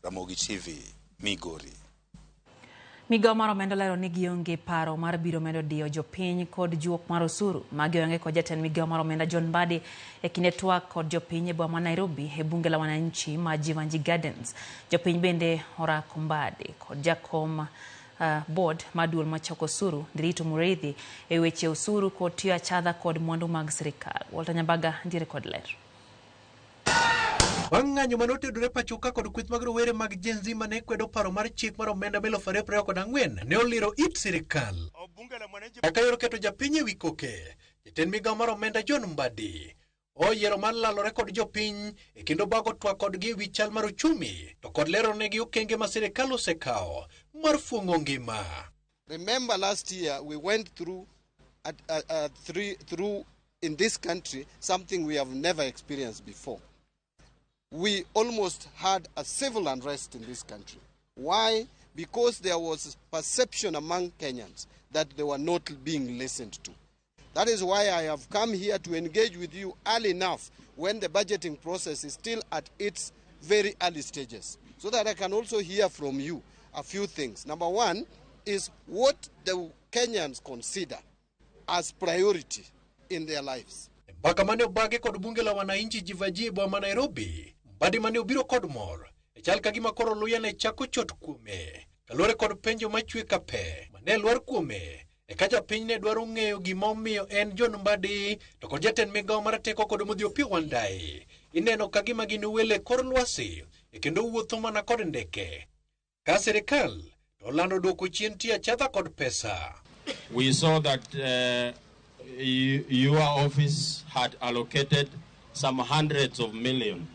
Ramogi TV, Migori. Migao mar omenda lero ni gionge paro mar biro medo dio jopiny kod juok mar osuru. Magi onge kod jatend migao mar omenda John Mbadi e kinde twak kod jopiny e boma ma Nairobi e bunge la wananchi ma Jivanji Gardens. Jopiny bende orako Mbadi kod jakom board maduol machoko osuru Ndiritu Mureithi e weche osuru kod tiyo achadha kod mwandu mag sirikal. Walter Nyambaga ndiye kod ler. Ng'anyo manotedore pachoka kod kweth mag rowere mag Gen Z mane kwedo paro mar chik mar omenda 2024 ne oliro it sirikal. Kaka yoro keto japiny e wi koke, jatend migao mar omenda John Mbadi oyiero mar lalore kod jopiny e kendo bago twak kodgi wi chal mar uchumi to kod lero negi okenge ma sirikal osekao mar fuong'o ngima. Remember last year we went through in this country something we have never experienced before. We almost had a civil unrest in this country. Why? Because there was perception among Kenyans that they were not being listened to. That is why I have come here to engage with you early enough when the budgeting process is still at its very early stages, so that I can also hear from you a few things. Number one is what the Kenyans consider as priority in their lives. Mbaka mane obage kod bunge la wananchi Jivanji e boma Nairobi, Mbadi mane obiro kod mor, e chal kagima koro luya ne chako chot kuome, kalore kod penjo machwe kape, mane luar kuome, e ka japiny ne dwaro ng'eyo gimomiyo en John Mbadi, to kod jatend migao mar teko kod Modhi Opiyo Wandayi, ineno kagima gin wele kor lwasi, e kendo wuotho mana kod ndeke. Ka sirikal, to lando duoko chien tiyo achadha kod pesa. We saw that your office had allocated some hundreds of millions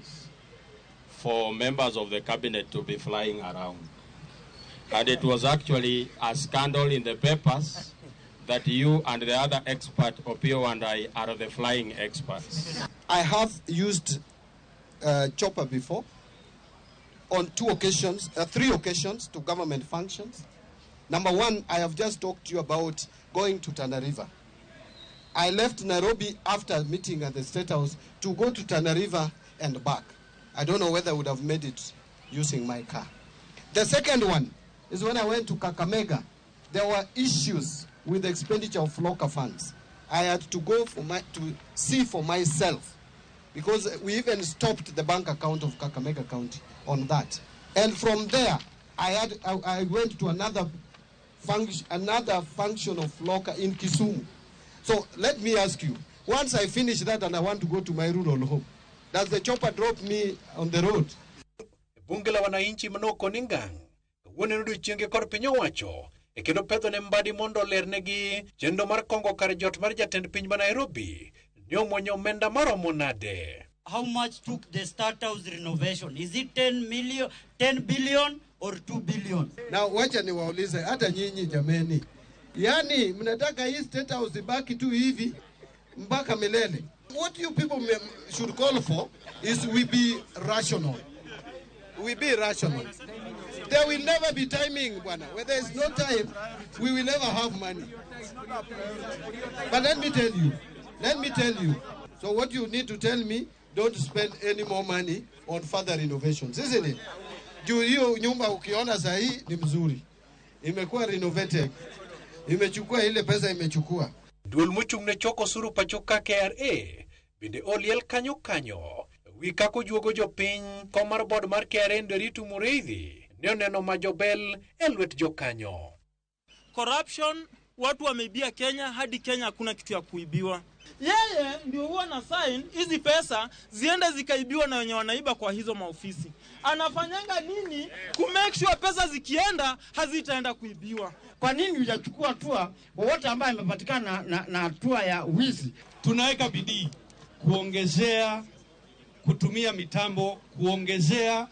for members of the cabinet to be flying around. And it was actually a scandal in the papers that you and the other expert, Opiyo Wandayi, are the flying experts. I have used chopper before on three occasions to government functions. Number one, I have just talked to you about going to Tana River. I left Nairobi after meeting at the State House to go to Tana River and back. I don't know whether I would have made it using my car. The second one is when I went to Kakamega. There were issues with the expenditure of local funds. I had to go to see for myself, because we even stopped the bank account of Kakamega County on that. And from there, I went to another function of local in Kisumu. So let me ask you, once I finish that and I want to go to my rural home, does the chopper drop me on the road? Bunge la wananchi manoko ningang, wone nudu chienge kor piny owacho, e kendo pedho ne Mbadi mondo lernegi chendo mar kongo kar jot mar jatend piny ma Nairobi, ni omwonyo omenda maromo nade. How much took the State House renovation? Is it 10 billion or 2 billion? Now wacha niwaulize hata nyinyi jameni. Yani mnataka hii State House ibaki tu hivi mpaka milele. What you people should call for is we be rational. We be rational. There will never be timing, bwana. Where there is no time, we will never have money. But let me tell you. So what you need to tell me, don't spend any more money on further renovations, isn't it? Juu hiyo nyumba ukiona sahi ni mzuri. Imekuwa renovated. Imechukua ile pesa imechukua. Duol mochung' ne choko osuru pachoka KRA bende oliel kanyo wi kako juogo jopiny. Kom mar board mar KRA Ndiritu Mureithi ne oneno majobel e lwet jokanyo. Corruption, watu wameibia Kenya hadi Kenya hakuna kitu ya kuibiwa. Yeye ndio huwa na sign hizi pesa ziende zikaibiwa na wenye wanaiba kwa hizo maofisi. Anafanyanga nini ku make sure pesa zikienda hazitaenda kuibiwa? Kwa nini hujachukua hatua wote ambaye amepatikana na hatua ya wizi? Tunaweka bidii kuongezea kutumia mitambo, kuongezea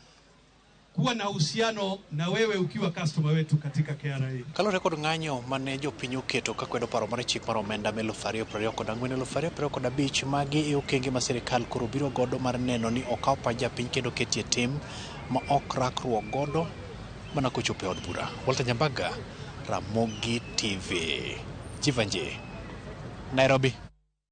kuwa na uhusiano na wewe ukiwa customer wetu katika KRA. Kalore kod ng'anyo mane jopiny oketo ka kwedo paro mar chik mar omenda 2024-2025 magi e okenge ma sirikal koro biro godo mar neno ni okaw pa japiny kendo ketie tim ma ok rakruok godo mana kochopo e od bura. Walter Nyambaga, Ramogi TV, Jivanji, Nairobi.